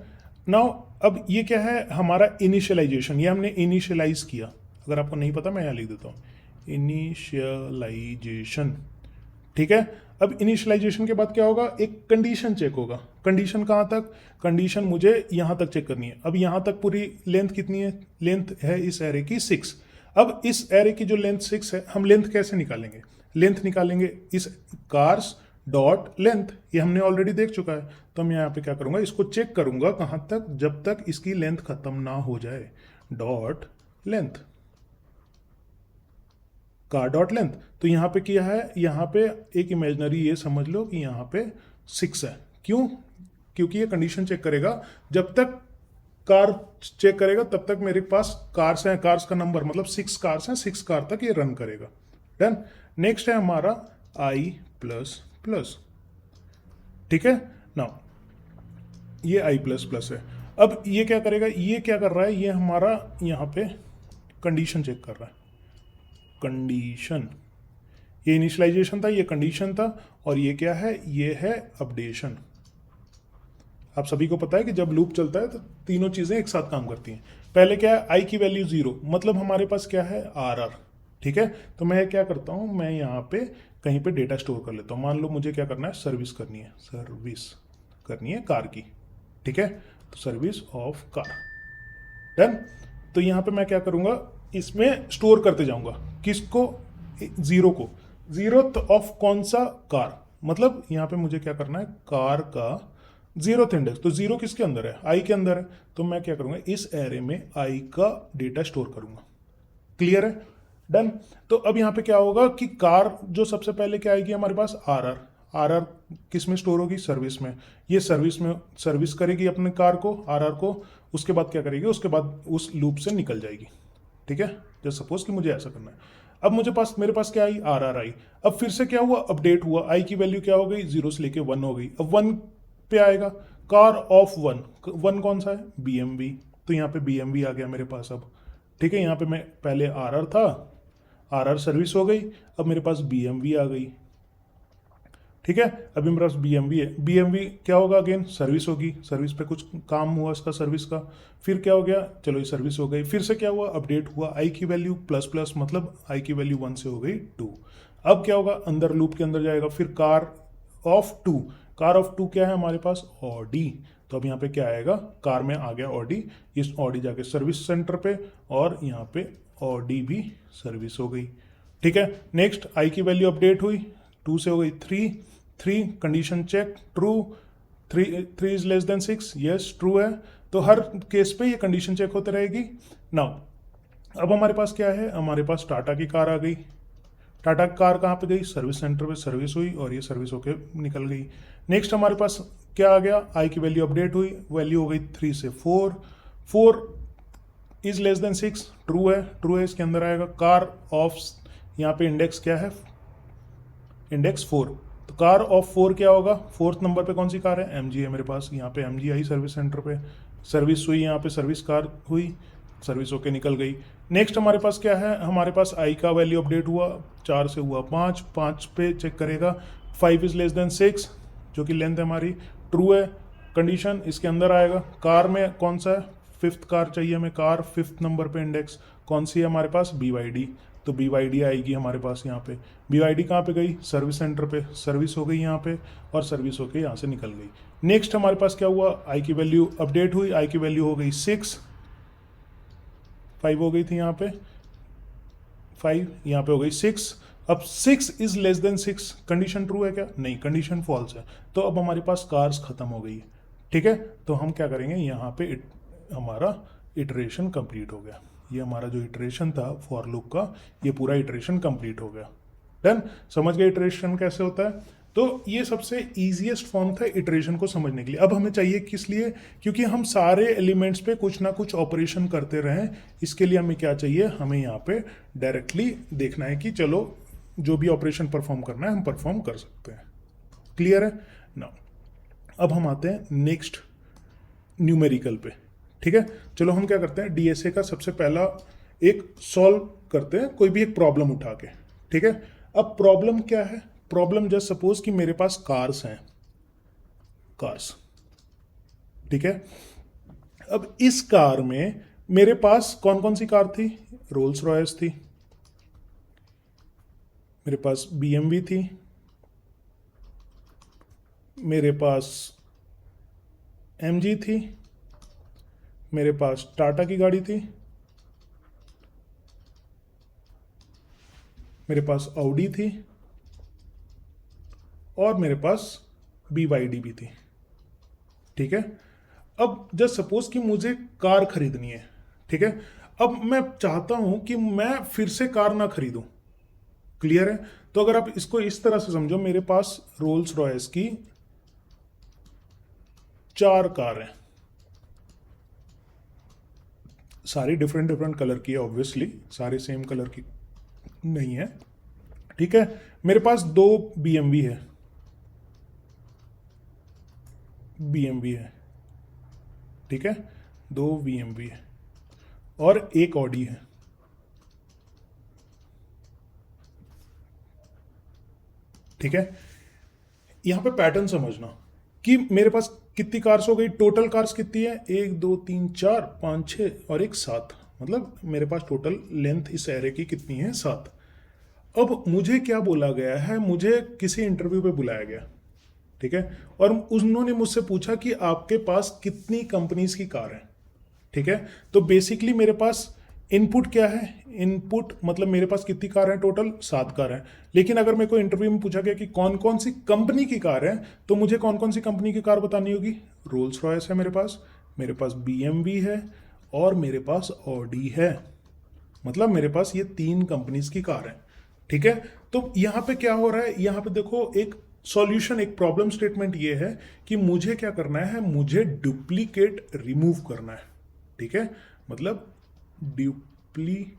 नाउ अब ये क्या है, हमारा इनिशियलाइजेशन, ये हमने इनिशियलाइज किया। अगर आपको नहीं पता मैं यहाँ लिख देता हूँ इनिशियलाइजेशन। ठीक है, अब इनिशियलाइजेशन के बाद क्या होगा, एक कंडीशन चेक होगा। कंडीशन कहाँ तक, कंडीशन मुझे यहाँ तक चेक करनी है। अब यहाँ तक पूरी लेंथ कितनी है, लेंथ है इस एरे की 6। अब इस एरे की जो लेंथ 6 है, हम लेंथ कैसे निकालेंगे, लेंथ निकालेंगे इस कार्स डॉट लेंथ, ये हमने ऑलरेडी देख चुका है। तो मैं यहाँ पे क्या करूँगा, इसको चेक करूँगा कहाँ तक, जब तक इसकी लेंथ खत्म ना हो जाए, dot length, car dot length. तो यहाँ पे क्या है, यहाँ पे एक इमेजनरी ये समझ लो कि यहाँ पे 6 है। क्यों, क्योंकि ये कंडीशन चेक करेगा, जब तक कार चेक करेगा तब तक मेरे पास कार्स हैं, कार्स का नंबर मतलब 6 कार्स हैं, 6 कार तक ये रन करेगा। डन। नेक्स्ट है हमारा I++। ठीक है, नाउ ये I++ है। अब ये क्या करेगा, ये क्या कर रहा है, ये हमारा यहाँ पे कंडीशन चेक कर रहा है। कंडीशन, ये इनिशियलाइजेशन था, ये कंडीशन था, और ये क्या है, ये है अपडेशन। आप सभी को पता है कि जब लूप चलता है तो तीनों चीजें एक साथ काम करती हैं। पहले क्या है, I की वैल्यू 0, मतलब हमारे पास क्या है, RR। ठीक है, तो मैं क्या करता हूं, मैं यहाँ पे कहीं पे डेटा स्टोर कर लेता हूँ। मान लो मुझे क्या करना है, सर्विस करनी है, सर्विस करनी है कार की। ठीक है, तो सर्विस ऑफ कार। डन। तो यहाँ पे मैं क्या करूंगा, इसमें स्टोर करते जाऊंगा, किसको, 0 को, 0th ऑफ कौन सा, कार। मतलब यहाँ पे मुझे क्या करना है, कार का 0th इंडेक्स। तो 0 किसके अंदर है, I के अंदर है। तो मैं क्या करूंगा, इस एरे में I का डेटा स्टोर करूंगा। क्लियर है, डन। तो अब यहाँ पे क्या होगा कि कार जो सबसे पहले क्या आएगी हमारे पास, RR। RR किस में स्टोर होगी, सर्विस में। ये सर्विस में सर्विस करेगी अपने कार को, RR को। उसके बाद क्या करेगी, उसके बाद उस लूप से निकल जाएगी। ठीक है, जैसे सपोज कि मुझे ऐसा करना है। अब मेरे पास क्या आई, RR आई। अब फिर से क्या हुआ, अपडेट हुआ, I की वैल्यू क्या हो गई, 0 से लेके 1 हो गई। अब 1 पे आएगा, कार ऑफ 1, 1 कौन सा है, BMW। तो यहाँ पे BMW आ गया मेरे पास अब। ठीक है, यहाँ पे मैं पहले RR था, RR सर्विस हो गई, अब मेरे पास BMW आ गई। ठीक है। अभी मेरे पास BMV है, BMV क्या होगा, अगेन सर्विस होगी, सर्विस पे कुछ काम हुआ इसका सर्विस का, फिर क्या हो गया, चलो ये सर्विस हो गई, फिर से क्या हुआ, अपडेट हुआ, आई की वैल्यू प्लस प्लस, मतलब आई की वैल्यू 1 से हो गई 2। अब क्या होगा, अंदर लूप के अंदर जाएगा, फिर कार ऑफ 2, कार ऑफ 2 क्या है हमारे पास, ऑडी। तो अब यहाँ पे क्या आएगा, कार में आ गया ऑडी, इस ऑडी जाके सर्विस सेंटर पे, और यहाँ पे ऑडी भी सर्विस हो गई। ठीक है। नेक्स्ट आई की वैल्यू अपडेट हुई, 2 से हो गई 3 condition check true, 3 is less than 6, yes true है। तो हर केस पे ये कंडीशन चेक होते रहेगी। नाउ अब हमारे पास क्या है, हमारे पास टाटा की कार आ गई, टाटा कार कहाँ पे गई, सर्विस सेंटर पे सर्विस हुई और ये सर्विस होके निकल गई। नेक्स्ट हमारे पास क्या आ गया, आई की वैल्यू अपडेट हुई, वैल्यू हो गई 3 से 4 इज लेस देन 6, ट्रू है, इसके अंदर आएगा। कार ऑफ, यहाँ पे इंडेक्स क्या है, इंडेक्स 4, तो कार ऑफ 4 क्या होगा, 4th नंबर पे कौन सी कार है, MG है मेरे पास, यहाँ पे MG आई सर्विस सेंटर पे, सर्विस हुई, यहाँ पे सर्विस कार हुई, सर्विस होके निकल गई। नेक्स्ट हमारे पास क्या है, हमारे पास आई का वैल्यू अपडेट हुआ, 4 से हुआ 5 पे चेक करेगा, 5 इज लेस देन 6 जो कि लेंथ है हमारी, ट्रू है कंडीशन, इसके अंदर आएगा। कार में कौन सा है, 5th कार चाहिए हमें, कार 5th नंबर पे इंडेक्स कौन सी है हमारे पास, BYD, तो BYD आएगी हमारे पास यहाँ पे। BYD कहाँ पे गई, सर्विस सेंटर पे, सर्विस हो गई यहाँ पे और सर्विस होके यहाँ से निकल गई। नेक्स्ट हमारे पास क्या हुआ, आई की वैल्यू अपडेट हुई, आई की वैल्यू हो गई 6, 5 हो गई थी यहाँ पे, 5 यहाँ पे हो गई 6। अब 6 is less than 6, condition true है क्या, नहीं, कंडीशन फॉल्स है। तो अब हमारे पास कार्स खत्म हो गई है। ठीक है। तो हम क्या करेंगे, यहाँ पे हमारा इटरेशन कंप्लीट हो गया, ये हमारा जो इटरेशन था फॉर लूप का, ये पूरा इटरेशन कंप्लीट हो गया। डन, समझ गए इटरेशन कैसे होता है। तो ये सबसे ईजिएस्ट फॉर्म था इटरेशन को समझने के लिए। अब हमें चाहिए किस लिए, क्योंकि हम सारे एलिमेंट्स पे कुछ ना कुछ ऑपरेशन करते रहें, इसके लिए हमें क्या चाहिए, हमें यहाँ पे डायरेक्टली देखना है कि चलो जो भी ऑपरेशन परफॉर्म करना है हम परफॉर्म कर सकते हैं। क्लियर है ना। अब हम आते हैं नेक्स्ट न्यूमेरिकल पे। ठीक है। चलो हम क्या करते हैं, DSA का सबसे पहला एक सॉल्व करते हैं, कोई भी एक प्रॉब्लम उठा के। ठीक है। अब प्रॉब्लम क्या है, प्रॉब्लम जस्ट सपोज कि मेरे पास कार्स हैं, कार्स, ठीक है। अब इस कार में मेरे पास कौन कौन सी कार थी, रोल्स रॉयस थी, मेरे पास BMW थी, मेरे पास MG थी, मेरे पास टाटा की गाड़ी थी, मेरे पास ऑडी थी और मेरे पास BYD भी थी। ठीक है। अब जस्ट सपोज कि मुझे कार खरीदनी है। ठीक है। अब मैं चाहता हूं कि मैं फिर से कार ना खरीदूं। क्लियर है। तो अगर आप इसको इस तरह से समझो, मेरे पास रोल्स रॉयस की 4 कार हैं, सारी डिफरेंट डिफरेंट कलर की है, ऑब्वियसली सारी सेम कलर की नहीं है। ठीक है। मेरे पास 2 BMW है, ठीक है, 2 BMW है और एक ऑडी है। ठीक है। यहां पे पैटर्न समझना कि मेरे पास कितनी कार्स हो गई, टोटल कार्स कितनी है, 1 2 3 4 5 6 और एक 7, मतलब मेरे पास टोटल लेंथ इस एरे की कितनी है, 7। अब मुझे क्या बोला गया है, मुझे किसी इंटरव्यू पे बुलाया गया। ठीक है। और उन्होंने मुझसे पूछा कि आपके पास कितनी कंपनीज की कार है। ठीक है। तो बेसिकली मेरे पास इनपुट क्या है, इनपुट मतलब मेरे पास कितनी कार है, टोटल 7 कार है। लेकिन अगर मेरे को इंटरव्यू में पूछा गया कि कौन कौन सी कंपनी की कार है, तो मुझे कौन कौन सी कंपनी की कार बतानी होगी, रोल्स रॉयस है मेरे पास BMW है और मेरे पास ऑडी है, मतलब मेरे पास ये 3 कंपनीज की कार है। ठीक है। तो यहां पे क्या हो रहा है, यहां पे देखो एक सॉल्यूशन, एक प्रॉब्लम स्टेटमेंट ये है कि मुझे क्या करना है, मुझे डुप्लीकेट रिमूव करना है। ठीक है। मतलब डुप्लीकेट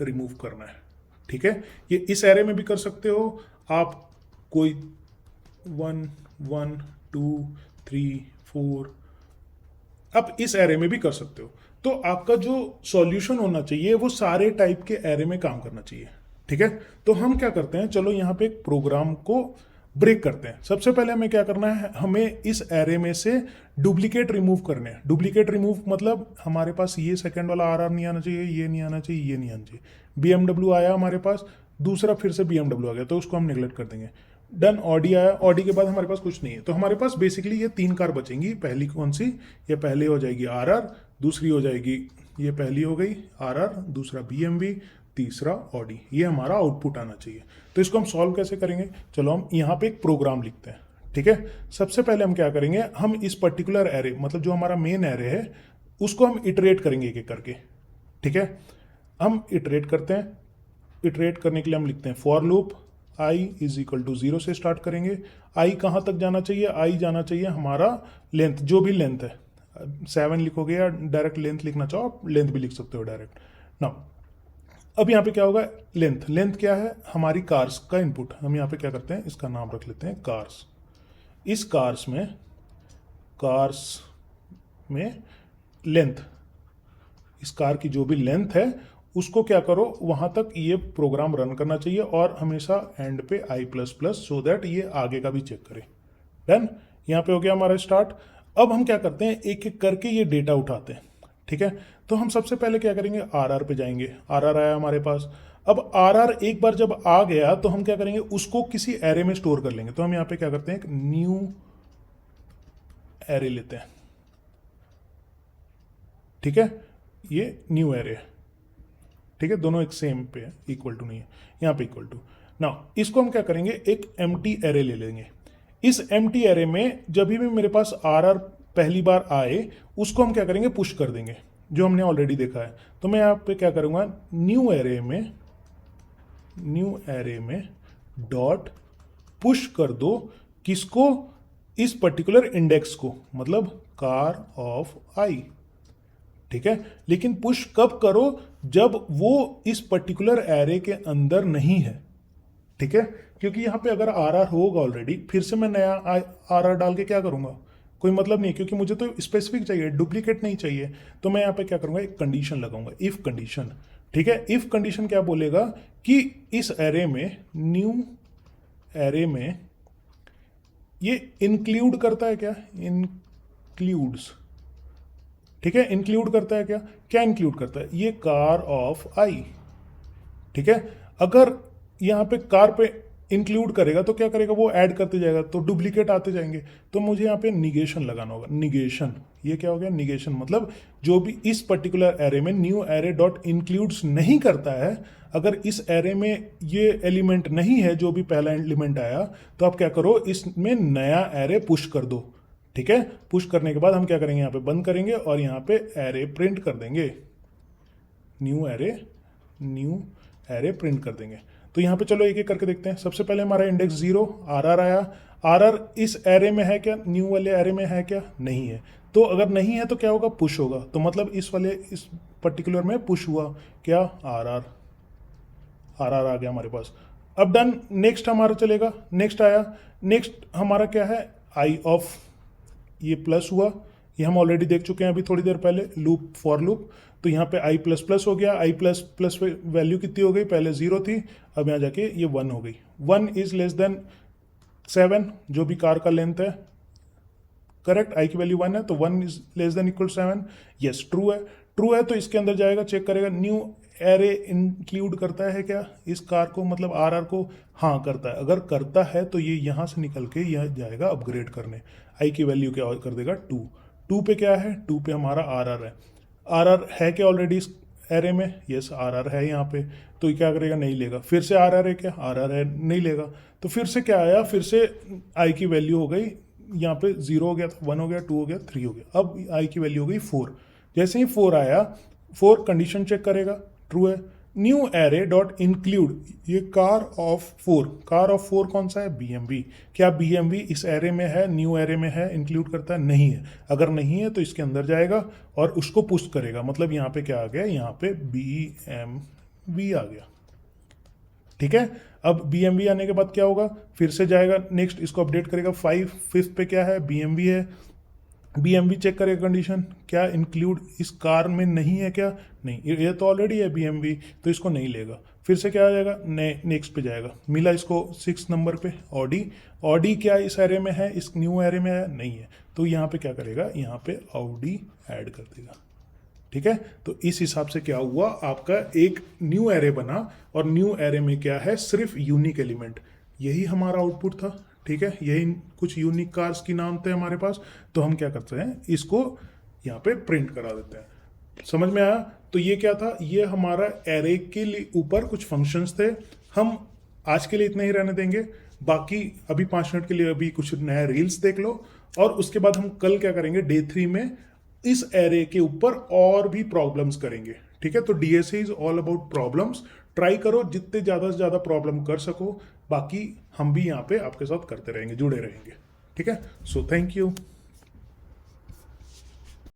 रिमूव करना है। ठीक है। ये इस एरे में भी कर सकते हो आप, कोई 1 1 2 3 4 आप इस एरे में भी कर सकते हो। तो आपका जो सॉल्यूशन होना चाहिए वो सारे टाइप के एरे में काम करना चाहिए। ठीक है। तो हम क्या करते हैं, चलो यहाँ पे एक प्रोग्राम को ब्रेक करते हैं। सबसे पहले हमें क्या करना है, हमें इस एरे में से डुप्लीकेट रिमूव करने हैं। डुप्लीकेट रिमूव मतलब हमारे पास ये सेकंड वाला आर नहीं आना चाहिए, ये नहीं आना चाहिए, ये नहीं आना चाहिए। BMW आया हमारे पास, दूसरा फिर से BMW आ गया, तो उसको हम निगलेक्ट कर देंगे। डन। ऑडी आया, ऑडी के बाद हमारे पास कुछ नहीं है, तो हमारे पास बेसिकली ये 3 कार बचेंगी। पहली कौन सी, ये पहले हो जाएगी RR, दूसरी हो जाएगी, ये पहली हो गई RR, दूसरा BMW, तीसरा ऑडी। ये हमारा आउटपुट आना चाहिए। तो इसको हम सॉल्व कैसे करेंगे, चलो हम यहाँ पे एक प्रोग्राम लिखते हैं। ठीक है, सबसे पहले हम क्या करेंगे, हम इस पर्टिकुलर एरे मतलब जो हमारा मेन एरे है उसको हम इटरेट करेंगे एक एक करके। ठीक है, हम इटरेट करते हैं। इटरेट करने के लिए हम लिखते हैं for loop i is equal to 0 से स्टार्ट करेंगे। i कहाँ तक जाना चाहिए, i जाना चाहिए हमारा लेंथ, जो भी लेंथ है, 7 लिखोगे या डायरेक्ट लेंथ लिखना चाहो आप लेंथ भी लिख सकते हो डायरेक्ट। नाउ अब यहाँ पे क्या होगा, लेंथ। लेंथ क्या है, हमारी कार्स का इनपुट। हम यहाँ पे क्या करते हैं, इसका नाम रख लेते हैं कार्स। इस कार्स में लेंथ, इस कार की जो भी लेंथ है उसको क्या करो, वहां तक ये प्रोग्राम रन करना चाहिए और हमेशा एंड पे i++ सो दैट ये आगे का भी चेक करे। डन। यहाँ पे हो गया हमारा स्टार्ट। अब हम क्या करते हैं, एक एक करके ये डेटा उठाते हैं। ठीक है, तो हम सबसे पहले क्या करेंगे, RR पे जाएंगे। RR आया हमारे पास। अब RR एक बार जब आ गया तो हम क्या करेंगे, उसको किसी एरे में स्टोर कर लेंगे। तो हम यहाँ पे क्या करते हैं, एक न्यू एरे लेते हैं। ठीक है, ये न्यू एरे है। ठीक है, दोनों एक सेम पे है, इक्वल टू नहीं है, यहाँ पे इक्वल टू। नाउ इसको हम क्या करेंगे, एक एम्प्टी एरे ले लेंगे। इस एम्प्टी एरे में जब भी मेरे पास RR पहली बार आए उसको हम क्या करेंगे, पुश कर देंगे, जो हमने ऑलरेडी देखा है। तो मैं यहाँ पे क्या करूँगा, न्यू एरे में डॉट पुश कर दो, किसको, इस पर्टिकुलर इंडेक्स को, मतलब कार ऑफ i। ठीक है, लेकिन पुश कब करो, जब वो इस पर्टिकुलर एरे के अंदर नहीं है। ठीक है, क्योंकि यहां पे अगर RR होगा ऑलरेडी, फिर से मैं नया RR डाल के क्या करूंगा, कोई मतलब नहीं, क्योंकि मुझे तो स्पेसिफिक चाहिए, डुप्लीकेट नहीं चाहिए। तो मैं यहाँ पे क्या करूंगा, एक कंडीशन लगाऊंगा, इफ कंडीशन। ठीक है, इफ कंडीशन क्या बोलेगा कि इस एरे में, न्यू एरे में, ये इंक्लूड करता है क्या, इंक्लूड्स। ठीक है, इंक्लूड करता है क्या, क्या इंक्लूड करता है, ये कार ऑफ i। ठीक है, अगर यहां पे कार पे इंक्लूड करेगा तो क्या करेगा, वो ऐड करते जाएगा, तो डुप्लीकेट आते जाएंगे। तो मुझे यहाँ पे निगेशन लगाना होगा। निगेशन, ये क्या हो गया, निगेशन मतलब जो भी इस पर्टिकुलर एरे में न्यू एरे डॉट इंक्लूड्स नहीं करता है, अगर इस एरे में ये एलिमेंट नहीं है, जो भी पहला एलिमेंट आया, तो आप क्या करो, इसमें नया एरे पुश कर दो। ठीक है, पुश करने के बाद हम क्या करेंगे, यहाँ पे बंद करेंगे और यहाँ पे एरे प्रिंट कर देंगे, न्यू एरे प्रिंट कर देंगे। तो यहाँ पे चलो एक एक करके देखते हैं। सबसे पहले हमारा इंडेक्स 0 RR आया। RR इस एरे में है क्या, न्यू वाले एरे में है क्या, नहीं है। तो अगर नहीं है तो क्या होगा, पुश होगा। तो मतलब इस पर्टिकुलर में पुश हुआ क्या, RR आ गया हमारे पास। अब डन। नेक्स्ट हमारा चलेगा, नेक्स्ट आया। नेक्स्ट हमारा क्या है, i ऑफ, ये प्लस हुआ, ये हम ऑलरेडी देख चुके हैं अभी थोड़ी देर पहले, लूप, फॉर लूप। तो यहाँ पे i++ हो गया। i++ वैल्यू कितनी हो गई, पहले 0 थी, अब यहाँ जाके ये 1 हो गई। 1 इज लेस देन 7, जो भी कार का लेंथ है, करेक्ट, i की वैल्यू 1 है, तो 1 is less than equal 7। Yes, true है। ट्रू है तो इसके अंदर जाएगा, चेक करेगा न्यू एरे इंक्लूड करता है क्या इस कार को, मतलब RR को, हाँ करता है। अगर करता है तो ये यहाँ से निकल के यह जाएगा अपग्रेड करने। i की वैल्यू क्या कर देगा, 2। 2 पे क्या है, 2 पे हमारा RR है। RR है क्या ऑलरेडी इस एरे में, यस RR है यहाँ पे, तो क्या करेगा, नहीं लेगा। फिर से RR है क्या, RR है, नहीं लेगा। तो फिर से क्या आया, फिर से i की वैल्यू हो गई, यहाँ पे 0 हो गया, 1 हो गया, 2 हो गया, 3 हो गया। अब i की वैल्यू हो गई 4। जैसे ही 4 आया, 4 कंडीशन चेक करेगा, ट्रू है। न्यू एरे डॉट इंक्लूड, ये कार ऑफ 4, कार ऑफ 4 कौन सा है, BMW। क्या BMW इस एरे में है, न्यू एरे में है, इंक्लूड करता है, नहीं है। अगर नहीं है तो इसके अंदर जाएगा और उसको पुश करेगा। मतलब यहाँ पे क्या आ गया, यहाँ पे BMW आ गया। ठीक है, अब BMW आने के बाद क्या होगा, फिर से जाएगा नेक्स्ट, इसको अपडेट करेगा 5 पे क्या है, BMW है। BMW चेक करेगा कंडीशन, क्या इंक्लूड इस कार में नहीं है क्या, नहीं, ये तो ऑलरेडी है BMW, तो इसको नहीं लेगा। फिर से क्या आ जाएगा, नेक्स्ट पे जाएगा, मिला इसको 6 नंबर पे ऑडी। ऑडी क्या इस एरे में है, इस न्यू एरे में है, नहीं है, तो यहाँ पे क्या करेगा, यहाँ पे ऑडी ऐड कर देगा। ठीक है, तो इस हिसाब से क्या हुआ, आपका एक न्यू एरे बना, और न्यू एरे में क्या है, सिर्फ यूनिक एलिमेंट, यही हमारा आउटपुट था। ठीक है, यही कुछ यूनिक कार्स की नाम थे हमारे पास, तो हम क्या करते हैं, इसको यहाँ पे प्रिंट करा देते हैं। समझ में आया? तो ये क्या था, ये हमारा एरे के लिए ऊपर कुछ फंक्शंस थे। हम आज के लिए इतने ही रहने देंगे, बाकी अभी 5 मिनट के लिए अभी कुछ नया रील्स देख लो, और उसके बाद हम कल क्या करेंगे, डे 3 में इस एरे के ऊपर और भी प्रॉब्लम्स करेंगे। ठीक है, तो DSA is all about problems. Try करो जितने ज़्यादा से ज़्यादा प्रॉब्लम कर सको, बाकी हम भी यहाँ पे आपके साथ करते रहेंगे, जुड़े रहेंगे। ठीक है, सो थैंक यू।